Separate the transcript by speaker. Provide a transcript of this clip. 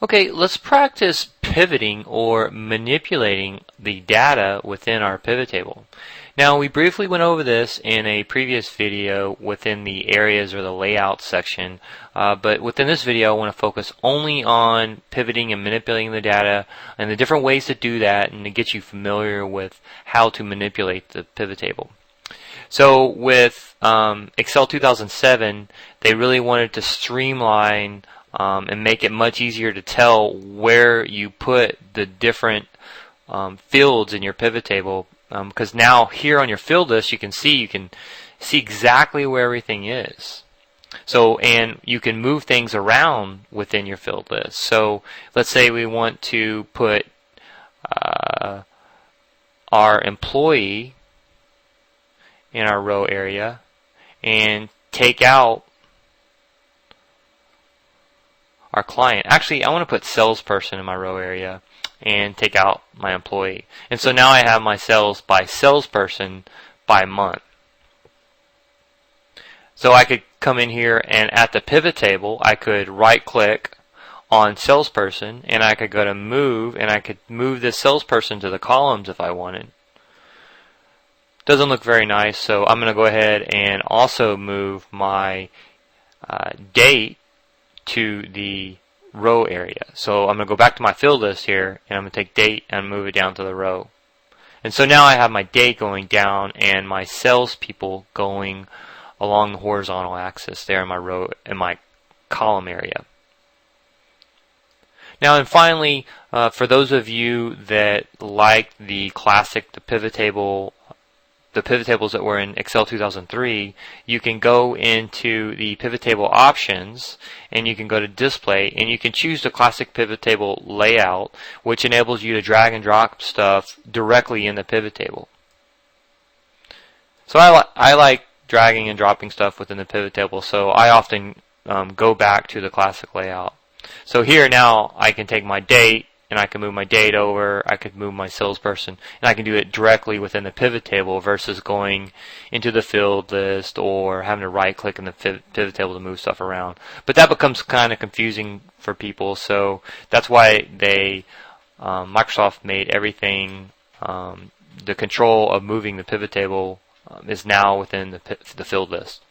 Speaker 1: Okay, let's practice pivoting or manipulating the data within our pivot table. Now, we briefly went over this in a previous video within the areas or the layout section, but within this video I want to focus only on pivoting and manipulating the data and the different ways to do that and to get you familiar with how to manipulate the pivot table. So with Excel 2007, they really wanted to streamline and make it much easier to tell where you put the different fields in your pivot table, because now here on your field list you can see exactly where everything is. So, and you can move things around within your field list. So let's say we want to put our employee in our row area and take out our client. Actually, I want to put salesperson in my row area and take out my employee. And so now I have my sales by salesperson by month. So I could come in here and at the pivot table I could right click on salesperson and I could go to move and I could move this salesperson to the columns if I wanted. Doesn't look very nice, so I'm going to go ahead and also move my date to the row area. So I'm going to go back to my field list here and I'm going to take date and move it down to the row. And so now I have my date going down and my salespeople going along the horizontal axis there in my row, in my column area. Now, and finally, for those of you that like the pivot tables that were in Excel 2003, you can go into the pivot table options and you can go to display and you can choose the classic pivot table layout, which enables you to drag and drop stuff directly in the pivot table. So I like dragging and dropping stuff within the pivot table, so I often go back to the classic layout. So here now I can take my date and I can move my date over, I could move my salesperson, and I can do it directly within the pivot table versus going into the field list or having to right click in the pivot table to move stuff around. But that becomes kind of confusing for people, so that's why Microsoft made everything, the control of moving the pivot table is now within the field list.